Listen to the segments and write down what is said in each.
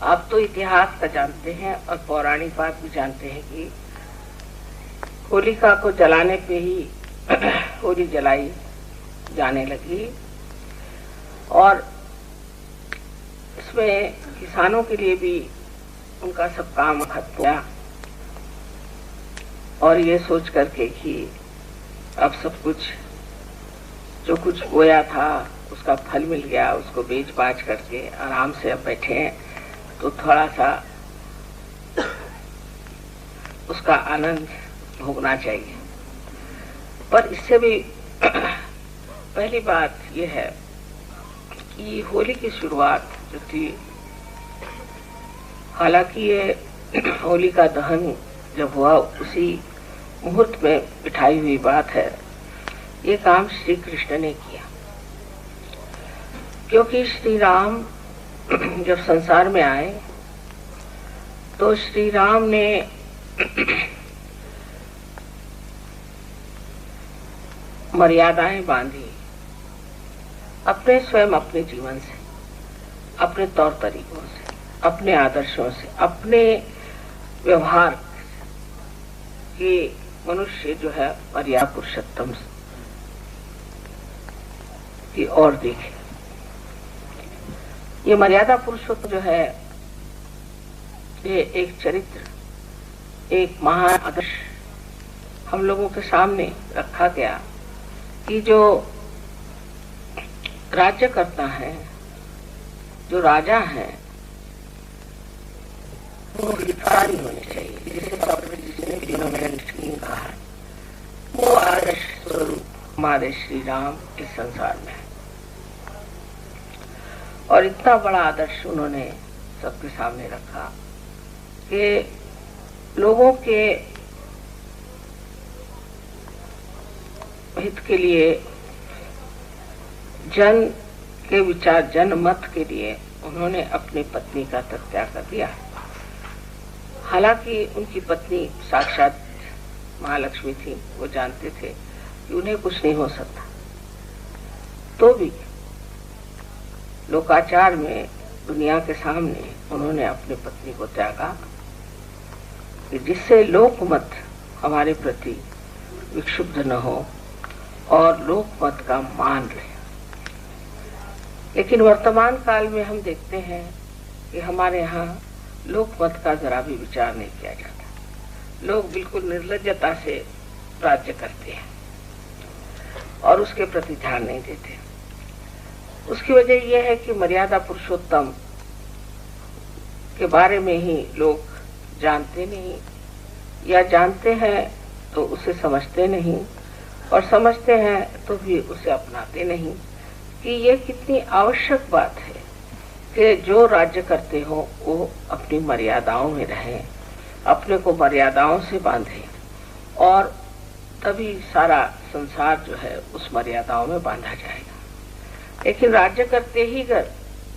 आप तो इतिहास का जानते हैं और पौराणिक बात भी जानते हैं कि होलिका को जलाने पे ही होली जलाई जाने लगी और इसमें किसानों के लिए भी उनका सब काम खत्म हुआ और ये सोच करके कि अब सब कुछ जो कुछ बोया था उसका फल मिल गया, उसको बेच बाच करके आराम से अब बैठे हैं, तो थोड़ा सा उसका आनंद भोगना चाहिए। पर इससे भी पहली बात यह है कि होली की शुरुआत जो थी, हालांकि ये होली का दहन जब हुआ उसी मुहूर्त में बिठाई हुई बात है, ये काम श्री कृष्ण ने किया, क्योंकि श्री राम जब संसार में आए तो श्री राम ने मर्यादाएं बांधी अपने स्वयं, अपने जीवन से, अपने तौर तरीकों से, अपने आदर्शों से, अपने व्यवहार के। मनुष्य जो है मर्यादा पुरुषोत्तम की ओर देखे। ये मर्यादा पुरुषोत्तम जो है ये एक चरित्र, एक महान आदर्श हम लोगों के सामने रखा गया कि जो राज्य करता है, जो राजा है, वो हितकारी होने चाहिए, जिसे कहा है, वो आदर्श स्वरूप हमारे श्री राम इस संसार में है। और इतना बड़ा आदर्श उन्होंने सबके सामने रखा कि लोगों के हित के लिए, जन के विचार, जन मत के लिए उन्होंने अपनी पत्नी का त्याग कर दिया। हालांकि उनकी पत्नी साक्षात महालक्ष्मी थी, वो जानते थे कि उन्हें कुछ नहीं हो सकता, तो भी लोकाचार में दुनिया के सामने उन्होंने अपनी पत्नी को त्यागा कि जिससे लोकमत हमारे प्रति विक्षुब्ध न हो और लोकमत का मान रहे। लेकिन वर्तमान काल में हम देखते हैं कि हमारे यहाँ लोकमत का जरा भी विचार नहीं किया जाता। लोग बिल्कुल निर्लज्जता से राज्य करते हैं और उसके प्रति ध्यान नहीं देते। उसकी वजह यह है कि मर्यादा पुरुषोत्तम के बारे में ही लोग जानते नहीं, या जानते हैं तो उसे समझते नहीं, और समझते हैं तो भी उसे अपनाते नहीं कि ये कितनी आवश्यक बात है कि जो राज्य करते हो वो अपनी मर्यादाओं में रहें, अपने को मर्यादाओं से बांधें, और तभी सारा संसार जो है उस मर्यादाओं में बांधा जाएगा। लेकिन राज्य करते ही अगर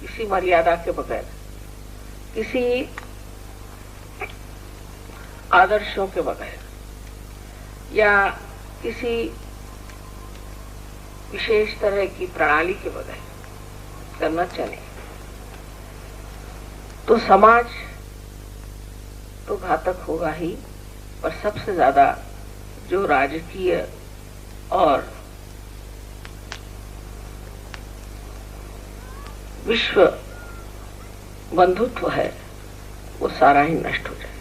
किसी मर्यादा के बगैर, किसी आदर्शों के बगैर, या किसी विशेष तरह की प्रणाली के बगैर करना चले तो समाज तो घातक होगा ही, और सबसे ज्यादा जो राजकीय और विश्व बंधुत्व है वो सारा ही नष्ट हो जाए।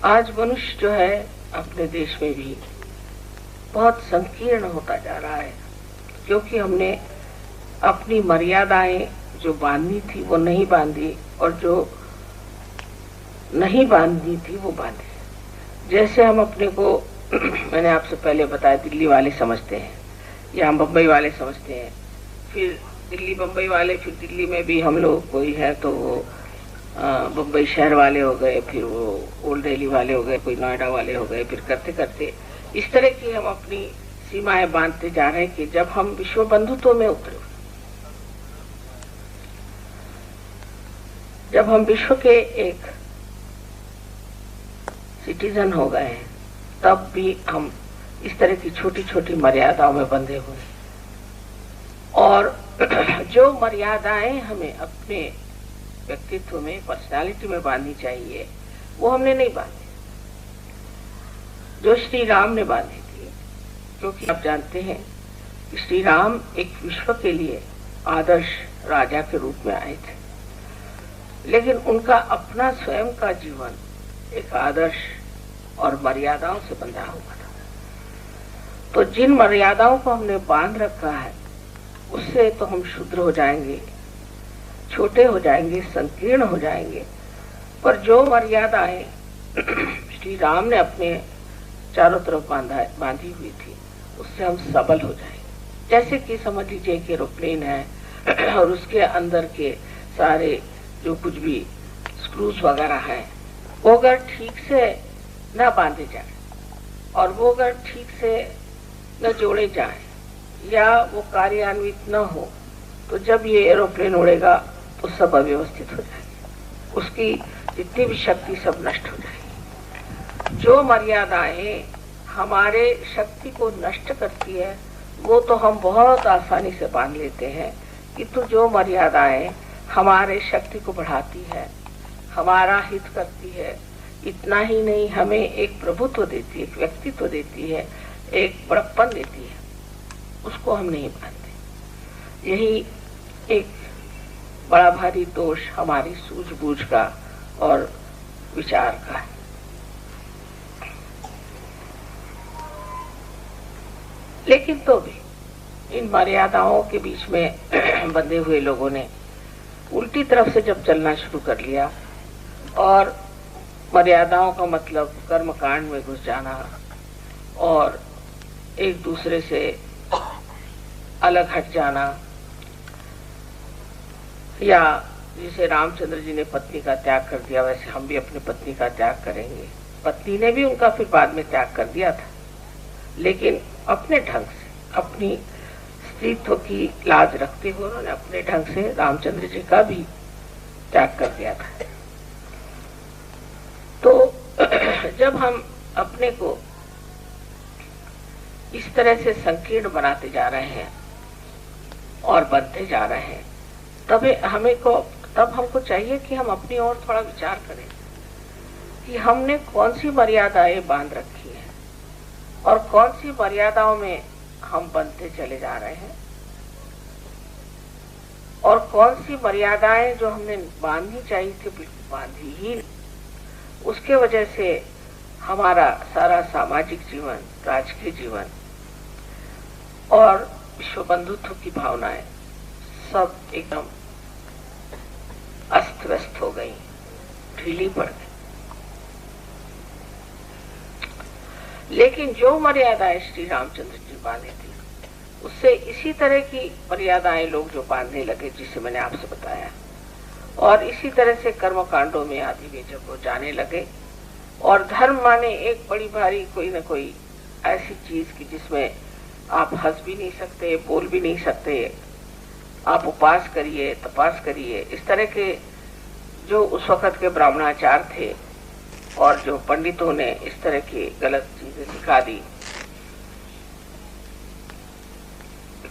आज मनुष्य जो है अपने देश में भी बहुत संकीर्ण होता जा रहा है, क्योंकि हमने अपनी मर्यादाएं जो बांधनी थी वो नहीं बांधी, और जो नहीं बांधनी थी वो बांधी। जैसे हम अपने को मैंने आपसे पहले बताया, दिल्ली वाले समझते हैं या हम बम्बई वाले समझते हैं, फिर दिल्ली बम्बई वाले, फिर दिल्ली में भी हम लोग कोई है तो वो बम्बई शहर वाले हो गए, फिर वो ओल्ड दिल्ली वाले हो गए, कोई नोएडा वाले हो गए, फिर करते करते इस तरह की हम अपनी सीमाएं बांधते जा रहे हैं कि जब हम विश्व बंधुत्व में उतरे, जब हम विश्व के एक सिटीजन हो गए हैं, तब भी हम इस तरह की छोटी छोटी मर्यादाओं में बंधे हुए हैं। और जो मर्यादाएं हमें अपने व्यक्तित्व में, पर्सनालिटी में बांधनी चाहिए, वो हमने नहीं बांधी जो श्री राम ने बांधी थी। क्योंकि आप जानते हैं कि श्री राम एक विश्व के लिए आदर्श राजा के रूप में आए थे, लेकिन उनका अपना स्वयं का जीवन एक आदर्श और मर्यादाओं से बंधा हुआ था। तो जिन मर्यादाओं को हमने बांध रखा है उससे तो हम शुद्र हो जाएंगे, छोटे हो जाएंगे, संकीर्ण हो जाएंगे। पर जो मर्यादाएं श्री राम ने अपने चारों तरफ बांधी हुई थी उससे हम सबल हो जाएंगे। जैसे कि समझ लीजिए कि एरोप्लेन है और उसके अंदर के सारे जो कुछ भी स्क्रूज वगैरह हैं वो अगर ठीक से न बांधे जाए और वो अगर ठीक से न जोड़े जाए या वो कार्यान्वित न हो तो जब ये एरोप्लेन उड़ेगा तो सब अव्यवस्थित हो जाएगी, उसकी जितनी भी शक्ति सब नष्ट हो जाएगी। जो मर्यादाएं हमारे शक्ति को नष्ट करती है वो तो हम बहुत आसानी से बांध लेते हैं, किंतु जो मर्यादाएं हमारे शक्ति को बढ़ाती है, हमारा हित करती है, इतना ही नहीं हमें एक प्रभुत्व देती है, एक व्यक्तित्व देती है, एक बड़प्पन देती है, उसको हम नहीं मानते। यही एक बड़ा भारी दोष हमारी सूझबूझ का और विचार का है। लेकिन तो भी इन मर्यादाओं के बीच में बंधे हुए लोगों ने उल्टी तरफ से जब चलना शुरू कर लिया और मर्यादाओं का मतलब कर्मकांड में घुस जाना और एक दूसरे से अलग हट जाना, या जिसे रामचंद्र जी ने पत्नी का त्याग कर दिया वैसे हम भी अपनी पत्नी का त्याग करेंगे। पत्नी ने भी उनका फिर बाद में त्याग कर दिया था, लेकिन अपने ढंग से, अपनी स्त्रीत्व की लाज रखते हुए उन्होंने अपने ढंग से रामचंद्र जी का भी त्याग कर दिया था। तो जब हम अपने को इस तरह से संकीर्ण बनाते जा रहे हैं और बनते जा रहे हैं, तब हमको चाहिए कि हम अपनी ओर थोड़ा विचार करें कि हमने कौन सी मर्यादाएं बांध रखी है और कौन सी मर्यादाओं में हम बनते चले जा रहे हैं और कौन सी मर्यादाएं जो हमने बांधनी चाहिए थी बिल्कुल बांधी ही नहीं। उसके वजह से हमारा सारा सामाजिक जीवन, राजकीय जीवन और विश्व बंधुत्व की भावनाएं सब एकदम अस्त व्यस्त हो गई, ढीली पड़ गई। लेकिन जो मर्यादाएं श्री रामचंद्र जी बांधे थी उससे इसी तरह की मर्यादाएं लोग जो बांधने लगे जिसे मैंने आपसे बताया, और इसी तरह से कर्म कांडों में आदि में जब वो जाने लगे और धर्म माने एक बड़ी भारी कोई न कोई ऐसी चीज की जिसमें आप हंस भी नहीं सकते, बोल भी नहीं सकते, आप उपास करिए, तपास करिए, इस तरह के जो उस वक्त के ब्राह्मणाचार थे और जो पंडितों ने इस तरह की गलत चीजें सिखा दी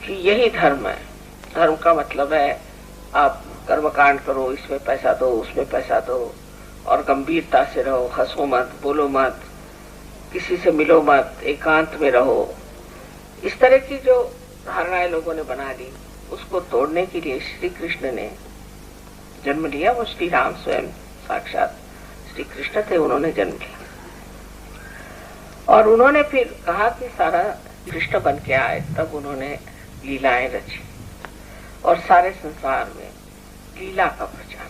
कि यही धर्म है। धर्म का मतलब है आप कर्मकांड करो, इसमें पैसा दो, उसमें पैसा दो और गंभीरता से रहो, हंसो मत, बोलो मत, किसी से मिलो मत, एकांत में रहो। इस तरह की जो धारणाएं लोगों ने बना ली उसको तोड़ने के लिए श्री कृष्ण ने जन्म लिया। वो श्री राम स्वयं साक्षात श्री कृष्ण थे, उन्होंने जन्म लिया और उन्होंने फिर कहा कि सारा कृष्ण बन के आए, तब उन्होंने लीलाएं रची और सारे संसार में लीला का प्रचार